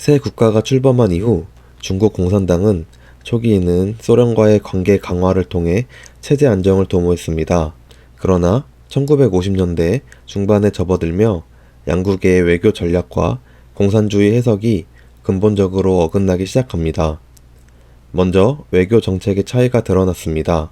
새 국가가 출범한 이후 중국 공산당은 초기에는 소련과의 관계 강화를 통해 체제 안정을 도모했습니다. 그러나 1950년대 중반에 접어들며 양국의 외교 전략과 공산주의 해석이 근본적으로 어긋나기 시작합니다. 먼저 외교 정책의 차이가 드러났습니다.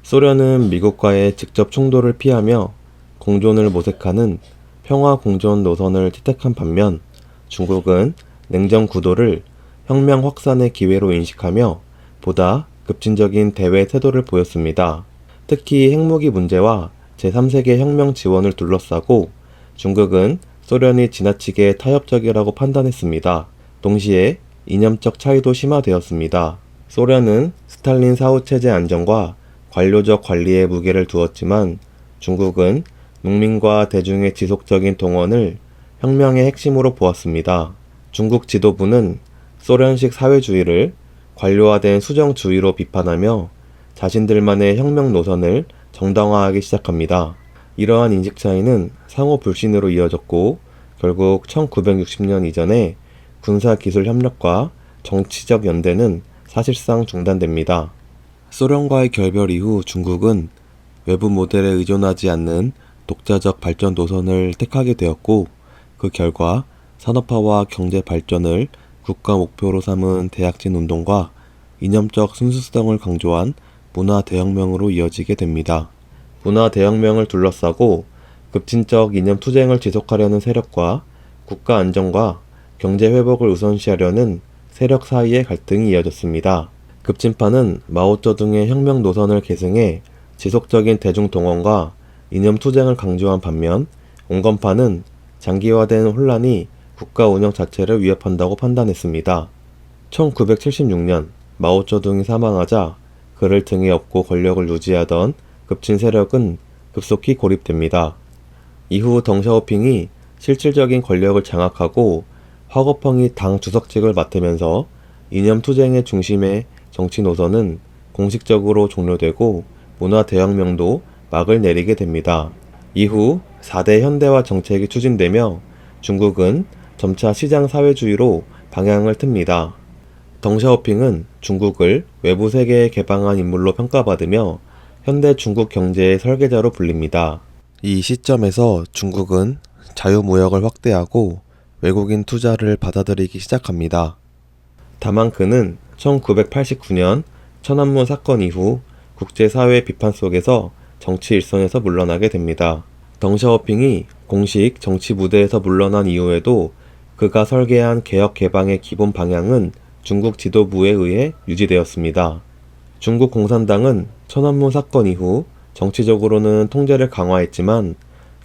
소련은 미국과의 직접 충돌을 피하며 공존을 모색하는 평화 공존 노선을 채택한 반면 중국은 냉전 구도를 혁명 확산의 기회로 인식하며 보다 급진적인 대외 태도를 보였습니다. 특히 핵무기 문제와 제3세계 혁명 지원을 둘러싸고 중국은 소련이 지나치게 타협적이라고 판단했습니다. 동시에 이념적 차이도 심화되었습니다. 소련은 스탈린 사후 체제 안정과 관료적 관리에 무게를 두었지만 중국은 농민과 대중의 지속적인 동원을 혁명의 핵심으로 보았습니다. 중국 지도부는 소련식 사회주의를 관료화된 수정주의로 비판하며 자신들만의 혁명 노선을 정당화하기 시작합니다. 이러한 인식 차이는 상호 불신으로 이어졌고 결국 1960년 이전에 군사기술 협력과 정치적 연대는 사실상 중단됩니다. 소련과의 결별 이후 중국은 외부 모델에 의존하지 않는 독자적 발전 노선을 택하게 되었고 그 결과 산업화와 경제 발전을 국가 목표로 삼은 대약진 운동과 이념적 순수성을 강조한 문화 대혁명으로 이어지게 됩니다. 문화 대혁명을 둘러싸고 급진적 이념 투쟁을 지속하려는 세력과 국가 안정과 경제 회복을 우선시하려는 세력 사이의 갈등이 이어졌습니다. 급진파는 마오쩌둥의 혁명 노선을 계승해 지속적인 대중 동원과 이념 투쟁을 강조한 반면 온건파는 장기화된 혼란이 국가 운영 자체를 위협한다고 판단했습니다. 1976년 마오쩌둥이 사망하자 그를 등에 업고 권력을 유지하던 급진 세력은 급속히 고립됩니다. 이후 덩샤오핑이 실질적인 권력을 장악하고 화거펑이 당 주석직을 맡으면서 이념 투쟁의 중심의 정치 노선은 공식적으로 종료되고 문화 대혁명도 막을 내리게 됩니다. 이후 4대 현대화 정책이 추진되며 중국은 점차 시장 사회주의로 방향을 틉니다. 덩샤오핑은 중국을 외부 세계에 개방한 인물로 평가받으며 현대 중국 경제의 설계자로 불립니다. 이 시점에서 중국은 자유무역을 확대하고 외국인 투자를 받아들이기 시작합니다. 다만 그는 1989년 천안문 사건 이후 국제사회의 비판 속에서 정치 일선에서 물러나게 됩니다. 덩샤오핑이 공식 정치 무대에서 물러난 이후에도 그가 설계한 개혁 개방의 기본 방향은 중국 지도부에 의해 유지되었습니다. 중국 공산당은 천안문 사건 이후 정치적으로는 통제를 강화했지만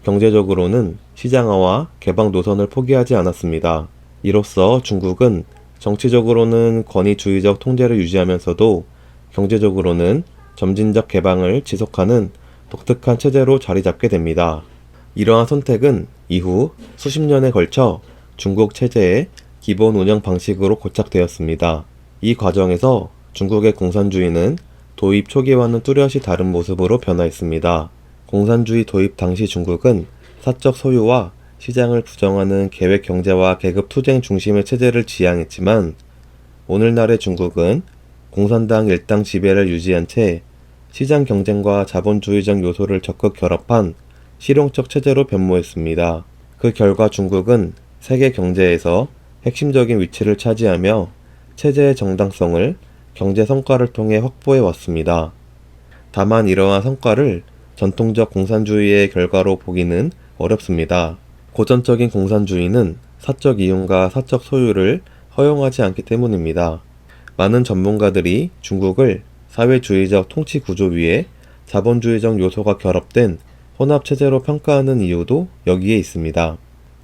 경제적으로는 시장화와 개방 노선을 포기하지 않았습니다. 이로써 중국은 정치적으로는 권위주의적 통제를 유지하면서도 경제적으로는 점진적 개방을 지속하는 독특한 체제로 자리 잡게 됩니다. 이러한 선택은 이후 수십 년에 걸쳐 중국 체제의 기본 운영 방식으로 고착되었습니다. 이 과정에서 중국의 공산주의는 도입 초기와는 뚜렷이 다른 모습으로 변화했습니다. 공산주의 도입 당시 중국은 사적 소유와 시장을 부정하는 계획 경제와 계급 투쟁 중심의 체제를 지향했지만 오늘날의 중국은 공산당 일당 지배를 유지한 채 시장 경쟁과 자본주의적 요소를 적극 결합한 실용적 체제로 변모했습니다. 그 결과 중국은 세계 경제에서 핵심적인 위치를 차지하며 체제의 정당성을 경제 성과를 통해 확보해 왔습니다. 다만 이러한 성과를 전통적 공산주의의 결과로 보기는 어렵습니다. 고전적인 공산주의는 사적 이윤과 사적 소유를 허용하지 않기 때문입니다. 많은 전문가들이 중국을 사회주의적 통치 구조 위에 자본주의적 요소가 결합된 혼합체제로 평가하는 이유도 여기에 있습니다.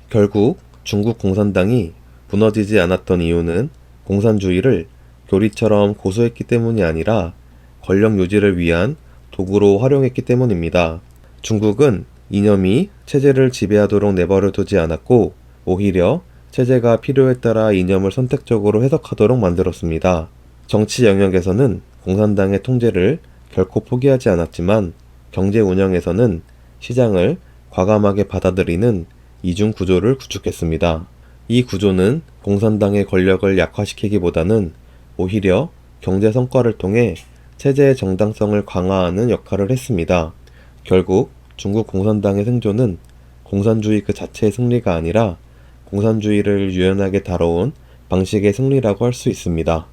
결국 중국 공산당이 무너지지 않았던 이유는 공산주의를 교리처럼 고수했기 때문이 아니라 권력 유지를 위한 도구로 활용했기 때문입니다. 중국은 이념이 체제를 지배하도록 내버려 두지 않았고 오히려 체제가 필요에 따라 이념을 선택적으로 해석하도록 만들었습니다. 정치 영역에서는 공산당의 통제를 결코 포기하지 않았지만 경제 운영에서는 시장을 과감하게 받아들이는 이중 구조를 구축했습니다. 이 구조는 공산당의 권력을 약화시키기보다는 오히려 경제 성과를 통해 체제의 정당성을 강화하는 역할을 했습니다. 결국 중국 공산당의 생존은 공산주의 그 자체의 승리가 아니라 공산주의를 유연하게 다뤄온 방식의 승리라고 할 수 있습니다.